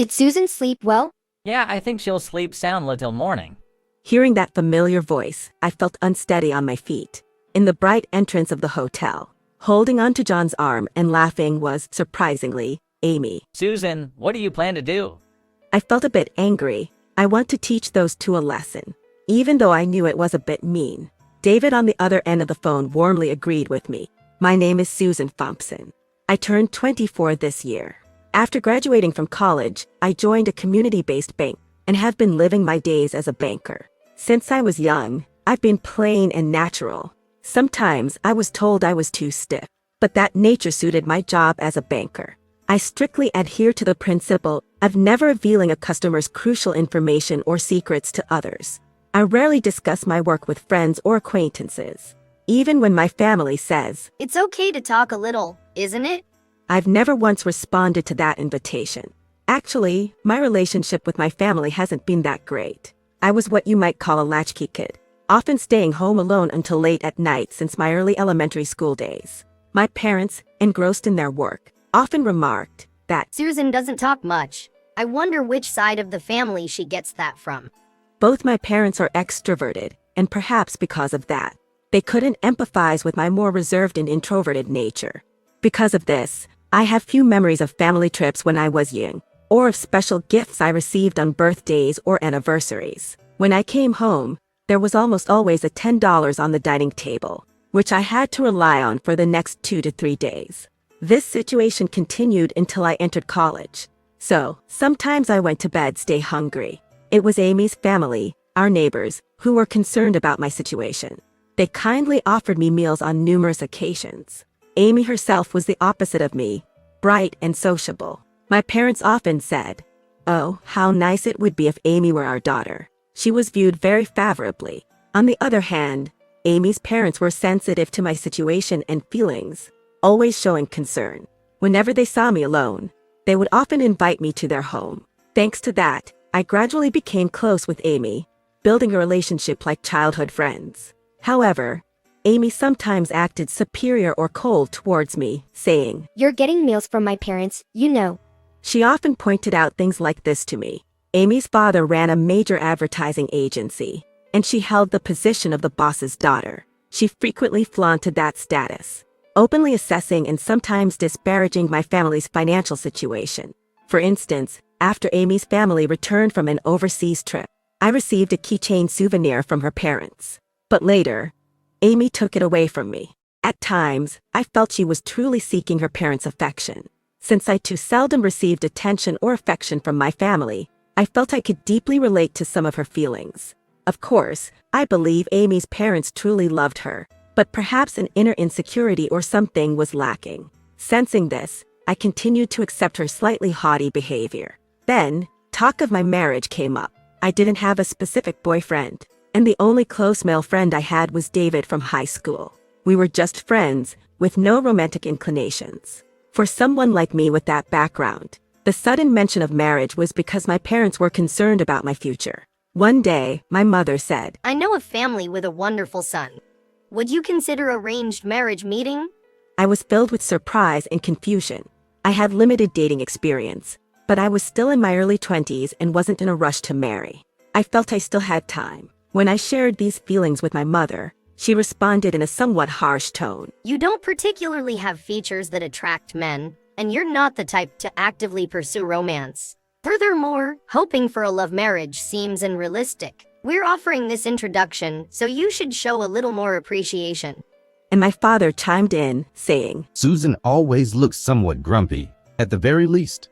Did Susan sleep well? Yeah, I think she'll sleep soundly till morning. Hearing that familiar voice, I felt unsteady on my feet. In the bright entrance of the hotel, holding onto John's arm and laughing was, surprisingly, Amy. Susan, what do you plan to do? I felt a bit angry. I want to teach those two a lesson, even though I knew it was a bit mean. David on the other end of the phone warmly agreed with me. My name is Susan Thompson. I turned 24 this year. After graduating from college, I joined a community-based bank and have been living my days as a banker. Since I was young, I've been plain and natural. Sometimes I was told I was too stiff, but that nature suited my job as a banker. I strictly adhere to the principle of never revealing a customer's crucial information or secrets to others. I rarely discuss my work with friends or acquaintances, even when my family says, It's okay to talk a little, isn't it? I've never once responded to that invitation. Actually, my relationship with my family hasn't been that great. I was what you might call a latchkey kid, often staying home alone until late at night since my early elementary school days. My parents, engrossed in their work, often remarked that Susan doesn't talk much. I wonder which side of the family she gets that from. both my parents are extroverted, and perhaps because of that, they couldn't empathize with my more reserved and introverted nature. Because of this, I have few memories of family trips when I was young, or of special gifts I received on birthdays or anniversaries. When I came home, there was almost always a $10 on the dining table, which I had to rely on for the next 2 to 3 days. This situation continued until I entered college. So, sometimes I went to bed stay hungry. It was Amy's family, our neighbors, who were concerned about my situation. They kindly offered me meals on numerous occasions. Amy herself was the opposite of me, bright and sociable. My parents often said, "Oh, how nice it would be if Amy were our daughter." She was viewed very favorably. On the other hand, Amy's parents were sensitive to my situation and feelings, always showing concern. Whenever they saw me alone, they would often invite me to their home. Thanks to that, I gradually became close with Amy, building a relationship like childhood friends. However, Amy sometimes acted superior or cold towards me, saying, You're getting meals from my parents, you know. She often pointed out things like this to me. Amy's father ran a major advertising agency, and she held the position of the boss's daughter. She frequently flaunted that status, openly assessing and sometimes disparaging my family's financial situation. For instance, after Amy's family returned from an overseas trip, I received a keychain souvenir from her parents. But later, Amy took it away from me. At times, I felt she was truly seeking her parents' affection. Since I too seldom received attention or affection from my family, I felt I could deeply relate to some of her feelings. Of course, I believe Amy's parents truly loved her, but perhaps an inner insecurity or something was lacking. Sensing this, I continued to accept her slightly haughty behavior. Then, talk of my marriage came up. I didn't have a specific boyfriend, and the only close male friend I had was David from high school. We were just friends, with no romantic inclinations. For someone like me with that background, the sudden mention of marriage was because my parents were concerned about my future. One day, my mother said, I know a family with a wonderful son. Would you consider arranged marriage meeting? I was filled with surprise and confusion. I had limited dating experience, but I was still in my early 20s and wasn't in a rush to marry. I felt I still had time. When I shared these feelings with my mother, she responded in a somewhat harsh tone. You don't particularly have features that attract men, and you're not the type to actively pursue romance. Furthermore, hoping for a love marriage seems unrealistic. We're offering this introduction, so you should show a little more appreciation. And my father chimed in, saying, Susan always looks somewhat grumpy, at the very least.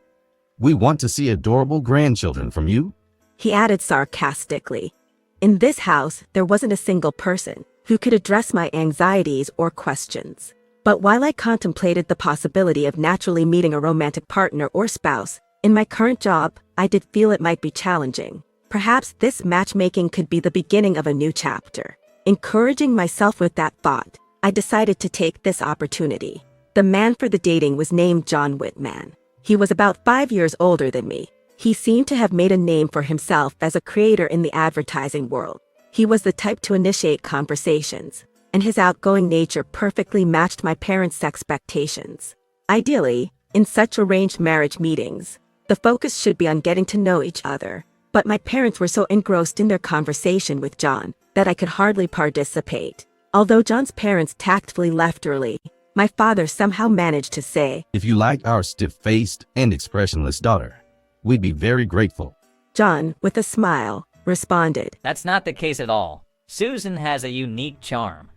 We want to see adorable grandchildren from you. He added sarcastically. In this house, there wasn't a single person who could address my anxieties or questions. But while I contemplated the possibility of naturally meeting a romantic partner or spouse, in my current job, I did feel it might be challenging. Perhaps this matchmaking could be the beginning of a new chapter. Encouraging myself with that thought, I decided to take this opportunity. The man for the dating was named John Whitman. He was about 5 years older than me. He seemed to have made a name for himself as a creator in the advertising world. He was the type to initiate conversations, and his outgoing nature perfectly matched my parents' expectations. Ideally, in such arranged marriage meetings, The focus should be on getting to know each other, but my parents were so engrossed in their conversation with John that I could hardly participate. Although John's parents tactfully left early, my father somehow managed to say, If you like our stiff-faced and expressionless daughter, we'd be very grateful. John, with a smile, responded. That's not the case at all. Susan has a unique charm.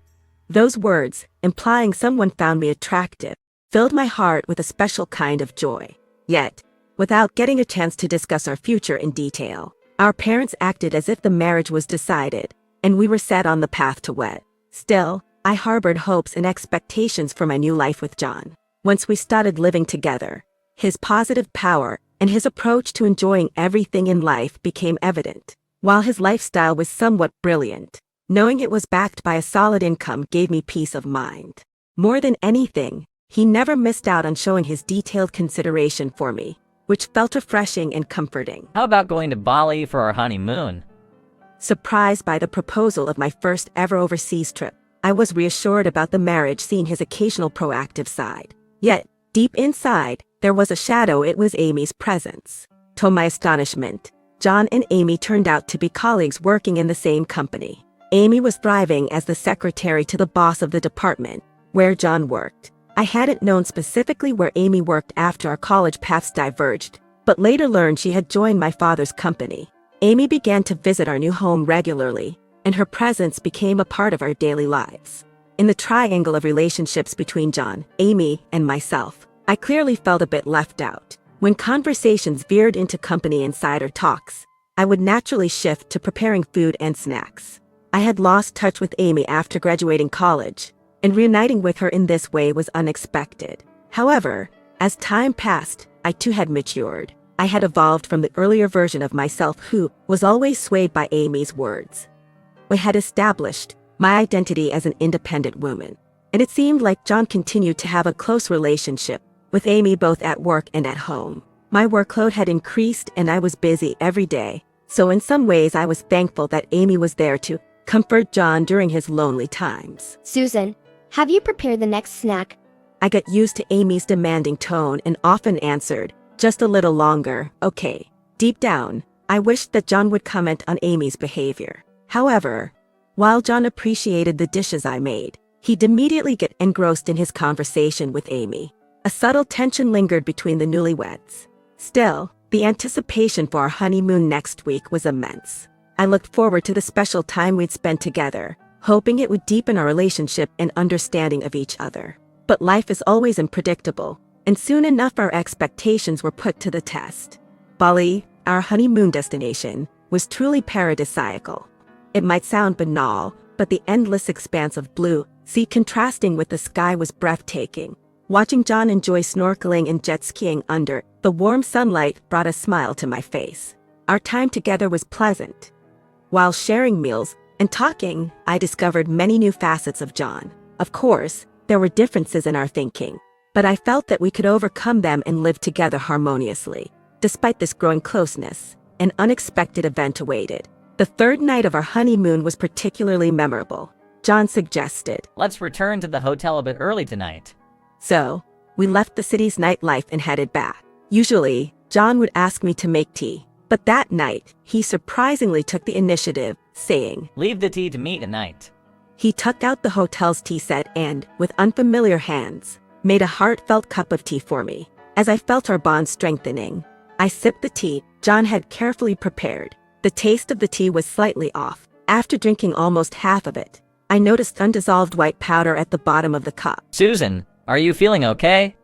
Those words, implying someone found me attractive, filled my heart with a special kind of joy. Yet, without getting a chance to discuss our future in detail, our parents acted as if the marriage was decided, and we were set on the path to wed. Still, I harbored hopes and expectations for my new life with John. Once we started living together, his positive power and his approach to enjoying everything in life became evident. While his lifestyle was somewhat brilliant, knowing it was backed by a solid income gave me peace of mind. More than anything, he never missed out on showing his detailed consideration for me, which felt refreshing and comforting. How about going to Bali for our honeymoon? Surprised by the proposal of my first ever overseas trip, I was reassured about the marriage, seeing his occasional proactive side. Yet, deep inside, there was a shadow. It was Amy's presence. To my astonishment, John and Amy turned out to be colleagues working in the same company. Amy was thriving as the secretary to the boss of the department where John worked. I hadn't known specifically where Amy worked after our college paths diverged, but later learned she had joined my father's company. Amy began to visit our new home regularly, and her presence became a part of our daily lives. In the triangle of relationships between John, Amy, and myself, I clearly felt a bit left out. When conversations veered into company insider talks, I would naturally shift to preparing food and snacks. I had lost touch with Amy after graduating college, and reuniting with her in this way was unexpected. However, as time passed, I too had matured. I had evolved from the earlier version of myself who was always swayed by Amy's words. I had established my identity as an independent woman, and it seemed like John continued to have a close relationship with Amy both at work and at home. My workload had increased and I was busy every day, so in some ways I was thankful that Amy was there to comfort John during his lonely times. Susan, have you prepared the next snack? I got used to Amy's demanding tone and often answered, just a little longer, okay. Deep down, I wished that John would comment on Amy's behavior. However, while John appreciated the dishes I made, he'd immediately get engrossed in his conversation with Amy. A subtle tension lingered between the newlyweds. Still, the anticipation for our honeymoon next week was immense. I looked forward to the special time we'd spend together, hoping it would deepen our relationship and understanding of each other. But life is always unpredictable, and soon enough our expectations were put to the test. Bali, our honeymoon destination, was truly paradisiacal. It might sound banal, but the endless expanse of blue sea contrasting with the sky was breathtaking. Watching John enjoy snorkeling and jet skiing under the warm sunlight brought a smile to my face. Our time together was pleasant. While sharing meals and talking, I discovered many new facets of John. Of course, there were differences in our thinking, but I felt that we could overcome them and live together harmoniously. Despite this growing closeness, an unexpected event awaited. The third night of our honeymoon was particularly memorable. John suggested, Let's return to the hotel a bit early tonight. So, we left the city's nightlife and headed back. Usually, John would ask me to make tea, but that night, he surprisingly took the initiative, saying, Leave the tea to me tonight. He tucked out the hotel's tea set and, with unfamiliar hands, made a heartfelt cup of tea for me. As I felt our bond strengthening, I sipped the tea John had carefully prepared. The taste of the tea was slightly off. After drinking almost half of it, I noticed undissolved white powder at the bottom of the cup. Susan, are you feeling okay?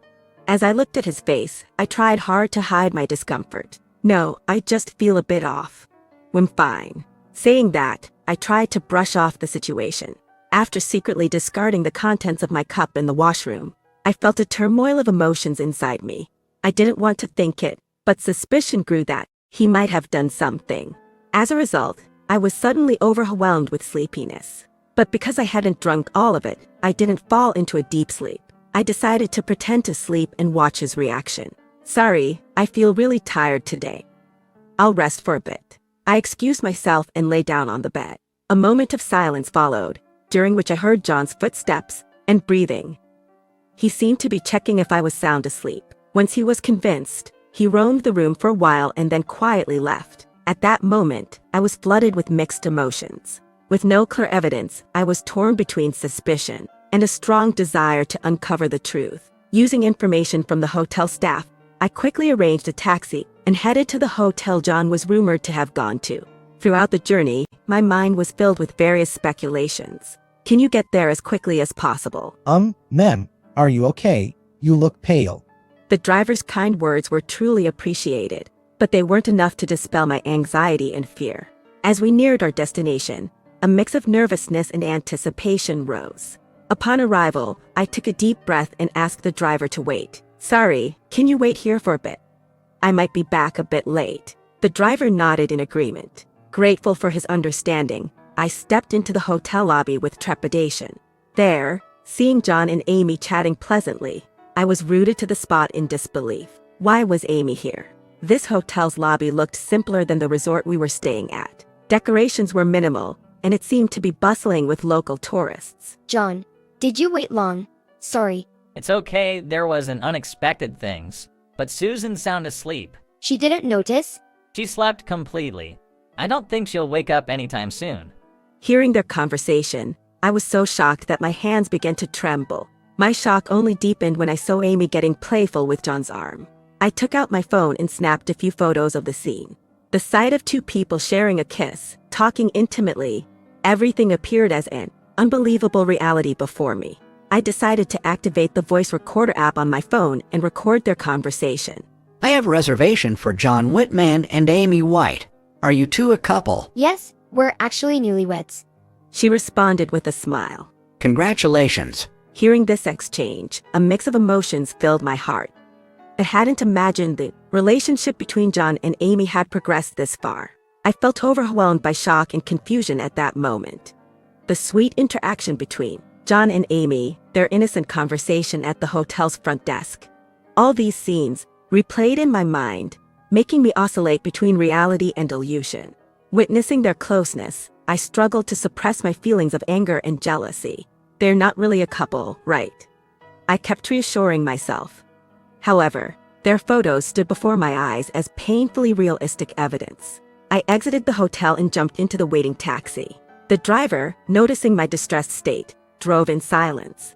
As I looked at his face, I tried hard to hide my discomfort. No, I just feel a bit off. I'm fine. Saying that, I tried to brush off the situation. After secretly discarding the contents of my cup in the washroom, I felt a turmoil of emotions inside me. I didn't want to think it, but suspicion grew that he might have done something. As a result, I was suddenly overwhelmed with sleepiness. But because I hadn't drunk all of it, I didn't fall into a deep sleep. I decided to pretend to sleep and watch his reaction. Sorry, I feel really tired today. I'll rest for a bit. I excused myself and lay down on the bed. A moment of silence followed, during which I heard John's footsteps and breathing. He seemed to be checking if I was sound asleep. Once he was convinced, He roamed the room for a while and then quietly left. At that moment, I was flooded with mixed emotions. With no clear evidence, I was torn between suspicion and a strong desire to uncover the truth. Using information from the hotel staff, I quickly arranged a taxi and headed to the hotel John was rumored to have gone to. Throughout the journey, my mind was filled with various speculations. Can you get there as quickly as possible? Ma'am, are you okay? You look pale. The driver's kind words were truly appreciated, but they weren't enough to dispel my anxiety and fear. As we neared our destination, a mix of nervousness and anticipation rose. Upon arrival, I took a deep breath and asked the driver to wait. Sorry, can you wait here for a bit? I might be back a bit late. The driver nodded in agreement. Grateful for his understanding, I stepped into the hotel lobby with trepidation. There, seeing John and Amy chatting pleasantly, I was rooted to the spot in disbelief. Why was Amy here? This hotel's lobby looked simpler than the resort we were staying at. Decorations were minimal, and it seemed to be bustling with local tourists. John, did you wait long? Sorry. It's okay, there was an unexpected things. But Susan sound asleep. She didn't notice? She slept completely. I don't think she'll wake up anytime soon. Hearing their conversation, I was so shocked that my hands began to tremble. My shock only deepened when I saw Amy getting playful with John's arm. I took out my phone and snapped a few photos of the scene. The sight of two people sharing a kiss, talking intimately, everything appeared as an unbelievable reality before me. I decided to activate the voice recorder app on my phone and record their conversation. I have a reservation for John Whitman and Amy White. Are you two a couple? Yes, we're actually newlyweds. She responded with a smile. Congratulations. Hearing this exchange, a mix of emotions filled my heart. I hadn't imagined the relationship between John and Amy had progressed this far. I felt overwhelmed by shock and confusion at that moment. The sweet interaction between John and Amy, their innocent conversation at the hotel's front desk. All these scenes replayed in my mind, making me oscillate between reality and illusion. Witnessing their closeness, I struggled to suppress my feelings of anger and jealousy. They're not really a couple, right? I kept reassuring myself. However, their photos stood before my eyes as painfully realistic evidence. I exited the hotel and jumped into the waiting taxi. The driver, noticing my distressed state, drove in silence.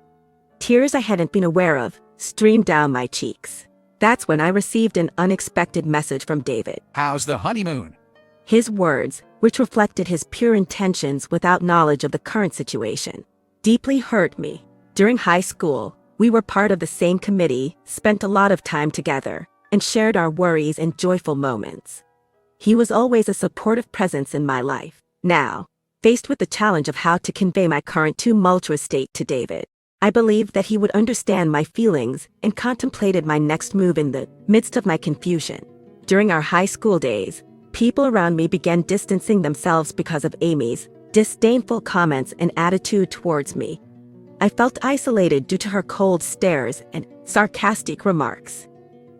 Tears I hadn't been aware of streamed down my cheeks. That's when I received an unexpected message from David. How's the honeymoon? His words, which reflected his pure intentions without knowledge of the current situation, deeply hurt me. During high school, we were part of the same committee, spent a lot of time together, and shared our worries and joyful moments. He was always a supportive presence in my life. Now, faced with the challenge of how to convey my current tumultuous state to David, I believed that he would understand my feelings and contemplated my next move in the midst of my confusion. During our high school days, people around me began distancing themselves because of Amy's disdainful comments and attitude towards me. I felt isolated due to her cold stares and sarcastic remarks.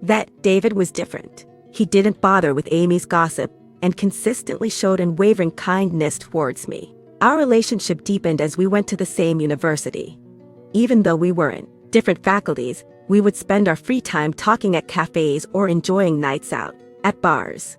That David was different. He didn't bother with Amy's gossip and consistently showed unwavering kindness towards me. Our relationship deepened as we went to the same university. Even though we were in different faculties, we would spend our free time talking at cafes or enjoying nights out at bars.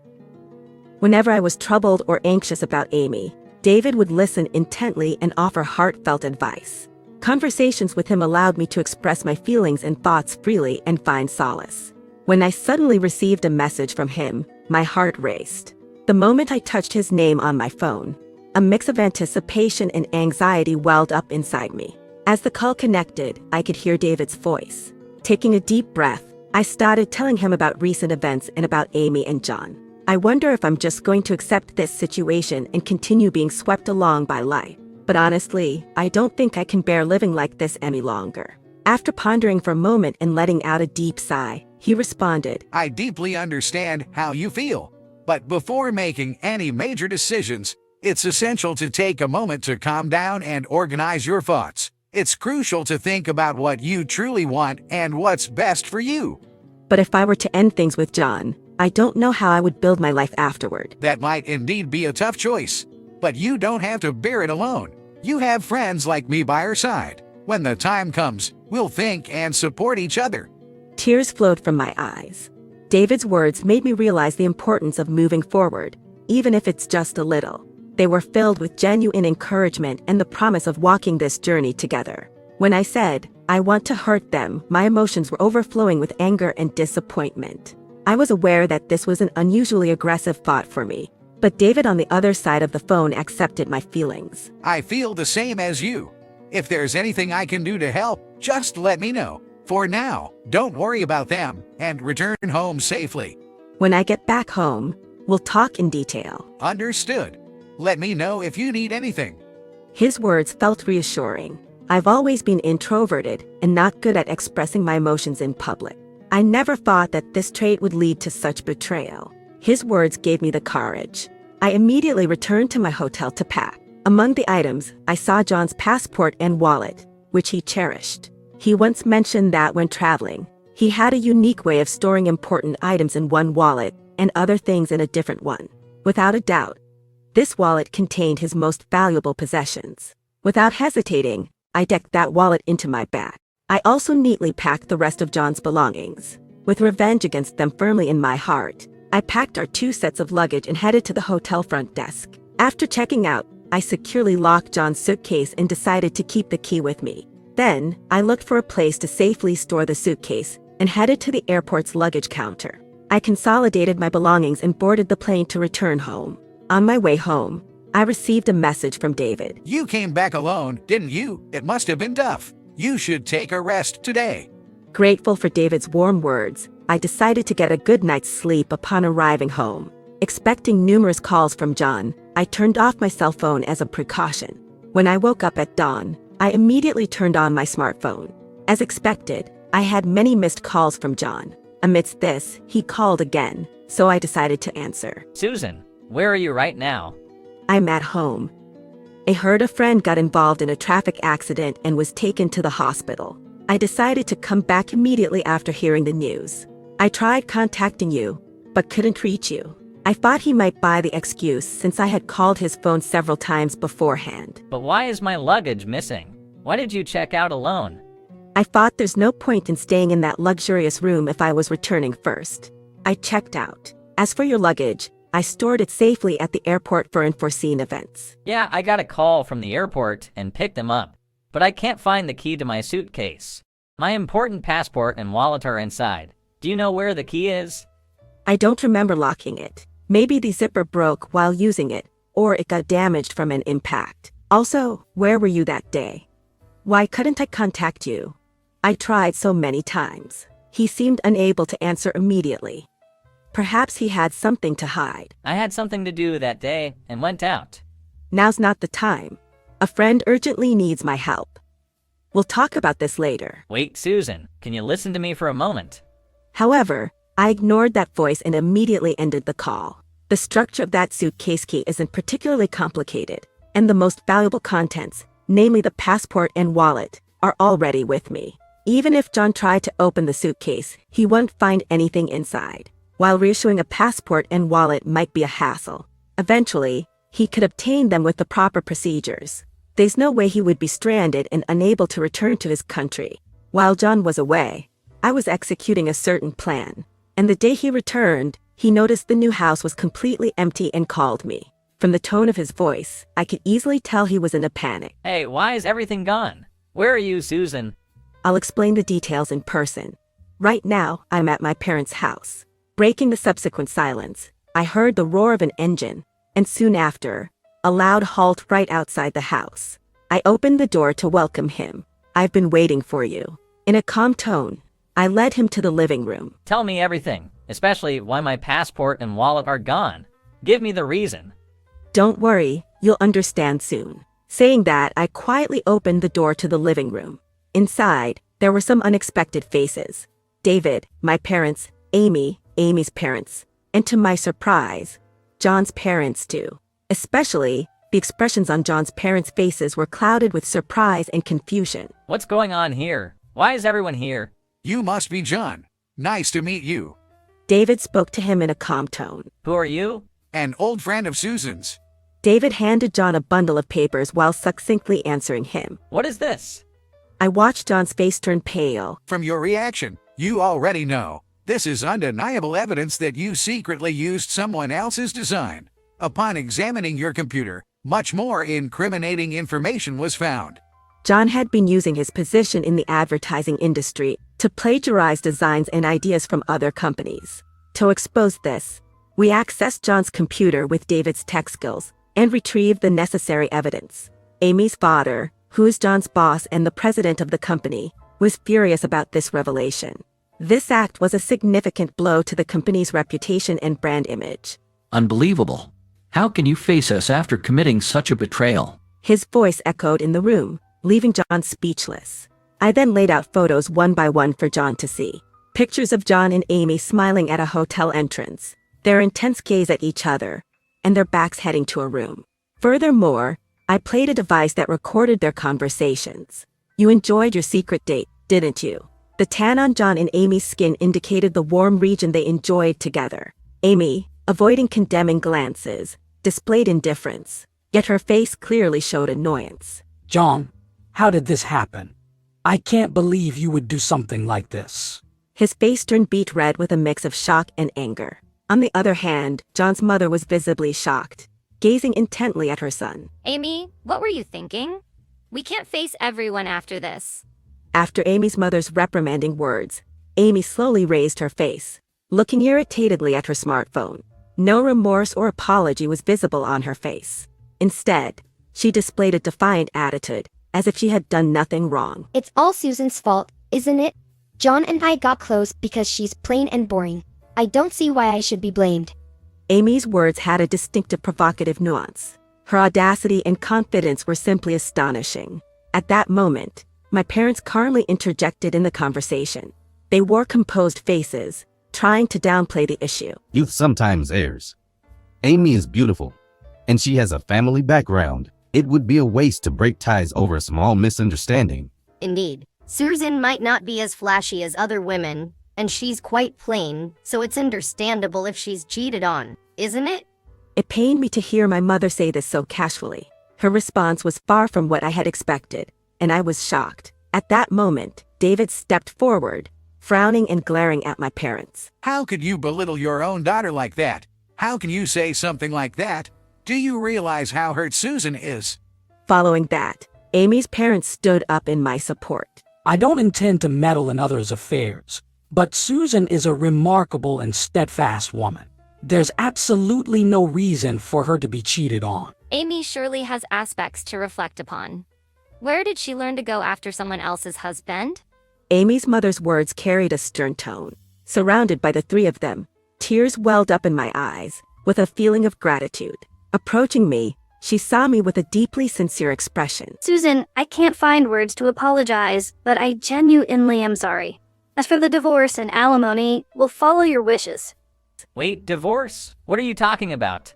Whenever I was troubled or anxious about Amy, David would listen intently and offer heartfelt advice. Conversations with him allowed me to express my feelings and thoughts freely and find solace. When I suddenly received a message from him, my heart raced. The moment I touched his name on my phone, a mix of anticipation and anxiety welled up inside me. As the call connected, I could hear David's voice. Taking a deep breath, I started telling him about recent events and about Amy and John. I wonder if I'm just going to accept this situation and continue being swept along by life. But honestly, I don't think I can bear living like this any longer. After pondering for a moment and letting out a deep sigh, he responded, I deeply understand how you feel. But before making any major decisions, it's essential to take a moment to calm down and organize your thoughts. It's crucial to think about what you truly want and what's best for you. But if I were to end things with John, I don't know how I would build my life afterward. That might indeed be a tough choice, but you don't have to bear it alone. You have friends like me by your side. When the time comes, we'll think and support each other. Tears flowed from my eyes. David's words made me realize the importance of moving forward, even if it's just a little. They were filled with genuine encouragement and the promise of walking this journey together. When I said, I want to hurt them, my emotions were overflowing with anger and disappointment. I was aware that this was an unusually aggressive thought for me, but David on the other side of the phone accepted my feelings. I feel the same as you. If there's anything I can do to help, just let me know. For now, don't worry about them and return home safely. When I get back home, we'll talk in detail. Understood. Let me know if you need anything. His words felt reassuring. I've always been introverted and not good at expressing my emotions in public. I never thought that this trait would lead to such betrayal. His words gave me the courage. I immediately returned to my hotel to pack. Among the items, I saw John's passport and wallet, which he cherished. He once mentioned that when traveling, he had a unique way of storing important items in one wallet and other things in a different one. Without a doubt, this wallet contained his most valuable possessions. Without hesitating, I decked that wallet into my bag. I also neatly packed the rest of John's belongings. With revenge against them firmly in my heart, I packed our 2 sets of luggage and headed to the hotel front desk. After checking out, I securely locked John's suitcase and decided to keep the key with me. Then, I looked for a place to safely store the suitcase and headed to the airport's luggage counter. I consolidated my belongings and boarded the plane to return home. On my way home, I received a message from David. You came back alone, didn't you? It must have been tough. You should take a rest today. Grateful for David's warm words, I decided to get a good night's sleep upon arriving home. Expecting numerous calls from John, I turned off my cell phone as a precaution. When I woke up at dawn, I immediately turned on my smartphone. As expected, I had many missed calls from John. Amidst this, he called again, so I decided to answer. Susan, where are you right now? I'm at home. I heard a friend got involved in a traffic accident and was taken to the hospital. I decided to come back immediately after hearing the news. I tried contacting you, but couldn't reach you. I thought he might buy the excuse since I had called his phone several times beforehand. But why is my luggage missing? Why did you check out alone? I thought there's no point in staying in that luxurious room if I was returning first. I checked out. As for your luggage, I stored it safely at the airport for unforeseen events. Yeah, I got a call from the airport and picked them up, but I can't find the key to my suitcase. My important passport and wallet are inside. Do you know where the key is? I don't remember locking it. Maybe the zipper broke while using it, or it got damaged from an impact. Also, where were you that day? Why couldn't I contact you? I tried so many times. He seemed unable to answer immediately. Perhaps he had something to hide. I had something to do that day and went out. Now's not the time. A friend urgently needs my help. We'll talk about this later. Wait, Susan, can you listen to me for a moment? However, I ignored that voice and immediately ended the call. The structure of that suitcase key isn't particularly complicated, and the most valuable contents, namely the passport and wallet, are already with me. Even if John tried to open the suitcase, he wouldn't find anything inside. While reissuing a passport and wallet might be a hassle, eventually, he could obtain them with the proper procedures. There's no way he would be stranded and unable to return to his country. While John was away, I was executing a certain plan, and the day he returned, he noticed the new house was completely empty and called me. From the tone of his voice, I could easily tell he was in a panic. Hey, why is everything gone? Where are you, Susan? I'll explain the details in person. Right now, I'm at my parents' house. Breaking the subsequent silence, I heard the roar of an engine, and soon after, a loud halt right outside the house. I opened the door to welcome him. I've been waiting for you. In a calm tone, I led him to the living room. Tell me everything, especially why my passport and wallet are gone. Give me the reason. Don't worry, you'll understand soon. Saying that, I quietly opened the door to the living room. Inside, there were some unexpected faces. David, my parents, Amy's parents, and to my surprise, John's parents too. Especially, the expressions on John's parents' faces were clouded with surprise and confusion. What's going on here? Why is everyone here? You must be John. Nice to meet you. David spoke to him in a calm tone. Who are you? An old friend of Susan's. David handed John a bundle of papers while succinctly answering him. What is this? I watched John's face turn pale. From your reaction, you already know. This is undeniable evidence that you secretly used someone else's design. Upon examining your computer, much more incriminating information was found. John had been using his position in the advertising industry to plagiarize designs and ideas from other companies. To expose this, we accessed John's computer with David's tech skills and retrieved the necessary evidence. Amy's father, who is John's boss and the president of the company, was furious about this revelation. This act was a significant blow to the company's reputation and brand image. Unbelievable. How can you face us after committing such a betrayal? His voice echoed in the room, leaving John speechless. I then laid out photos one by one for John to see. Pictures of John and Amy smiling at a hotel entrance, their intense gaze at each other, and their backs heading to a room. Furthermore, I played a device that recorded their conversations. You enjoyed your secret date, didn't you? The tan on John and Amy's skin indicated the warm region they enjoyed together. Amy, avoiding condemning glances, displayed indifference, yet her face clearly showed annoyance. John, how did this happen? I can't believe you would do something like this. His face turned beet red with a mix of shock and anger. On the other hand, John's mother was visibly shocked, gazing intently at her son. Amy, what were you thinking? We can't face everyone after this. After Amy's mother's reprimanding words, Amy slowly raised her face, looking irritatedly at her smartphone. No remorse or apology was visible on her face. Instead, she displayed a defiant attitude, as if she had done nothing wrong. It's all Susan's fault, isn't it? John and I got close because she's plain and boring. I don't see why I should be blamed. Amy's words had a distinctive provocative nuance. Her audacity and confidence were simply astonishing. At that moment, my parents calmly interjected in the conversation. They wore composed faces, trying to downplay the issue. Youth sometimes errs. Amy is beautiful, and she has a family background. It would be a waste to break ties over a small misunderstanding. Indeed, Susan might not be as flashy as other women, and she's quite plain, so it's understandable if she's cheated on, isn't it? It pained me to hear my mother say this so casually. Her response was far from what I had expected, and I was shocked. At that moment, David stepped forward, frowning and glaring at my parents. How could you belittle your own daughter like that? How can you say something like that? Do you realize how hurt Susan is? Following that, Amy's parents stood up in my support. I don't intend to meddle in others' affairs, but Susan is a remarkable and steadfast woman. There's absolutely no reason for her to be cheated on. Amy surely has aspects to reflect upon. Where did she learn to go after someone else's husband? Amy's mother's words carried a stern tone. Surrounded by the three of them, tears welled up in my eyes, with a feeling of gratitude. Approaching me, she saw me with a deeply sincere expression. Susan, I can't find words to apologize, but I genuinely am sorry. As for the divorce and alimony, we'll follow your wishes. Wait, divorce? What are you talking about?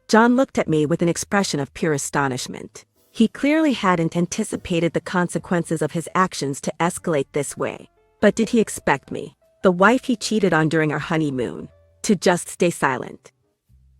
John looked at me with an expression of pure astonishment. He clearly hadn't anticipated the consequences of his actions to escalate this way. But did he expect me, the wife he cheated on during our honeymoon, to just stay silent?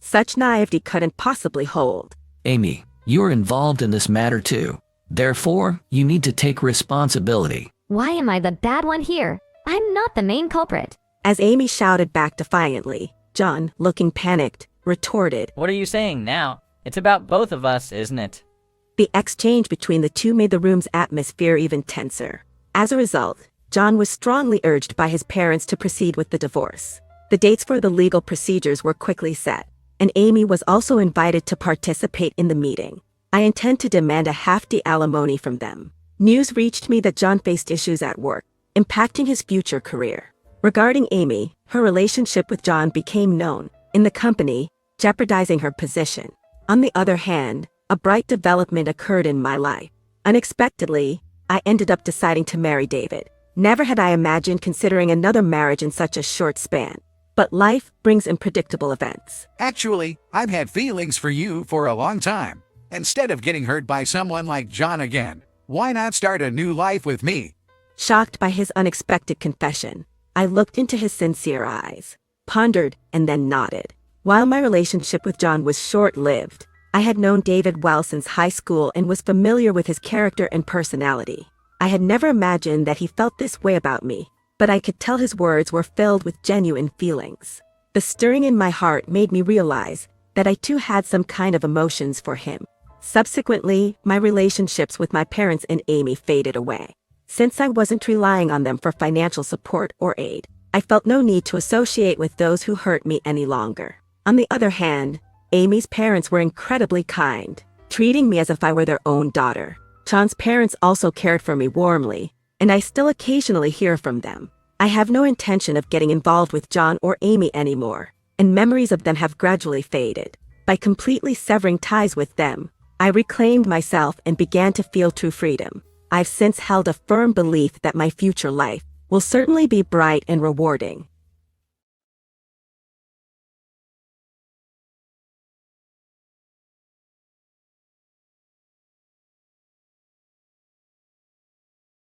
Such naivety couldn't possibly hold. Amy, you're involved in this matter too. Therefore, you need to take responsibility. Why am I the bad one here? I'm not the main culprit. As Amy shouted back defiantly, John, looking panicked, retorted, What are you saying now? It's about both of us, isn't it? The exchange between the two made the room's atmosphere even tenser. As a result, John was strongly urged by his parents to proceed with the divorce. The dates for the legal procedures were quickly set, and Amy was also invited to participate in the meeting. I intend to demand a hefty alimony from them. News reached me that John faced issues at work, impacting his future career. Regarding Amy, her relationship with John became known in the company, jeopardizing her position. On the other hand, a bright development occurred in my life. Unexpectedly, I ended up deciding to marry David. Never had I imagined considering another marriage in such a short span. But life brings unpredictable events. Actually, I've had feelings for you for a long time. Instead of getting hurt by someone like John again, why not start a new life with me? Shocked by his unexpected confession, I looked into his sincere eyes, pondered, and then nodded. While my relationship with John was short-lived, I had known David well since high school and was familiar with his character and personality. I had never imagined that he felt this way about me. but I could tell his words were filled with genuine feelings. The stirring in my heart made me realize that I too had some kind of emotions for him. Subsequently, my relationships with my parents and Amy faded away. Since I wasn't relying on them for financial support or aid, I felt no need to associate with those who hurt me any longer. On the other hand, Amy's parents were incredibly kind, treating me as if I were their own daughter. John's parents also cared for me warmly, and I still occasionally hear from them. I have no intention of getting involved with John or Amy anymore, and memories of them have gradually faded. By completely severing ties with them, I reclaimed myself and began to feel true freedom. I've since held a firm belief that my future life will certainly be bright and rewarding.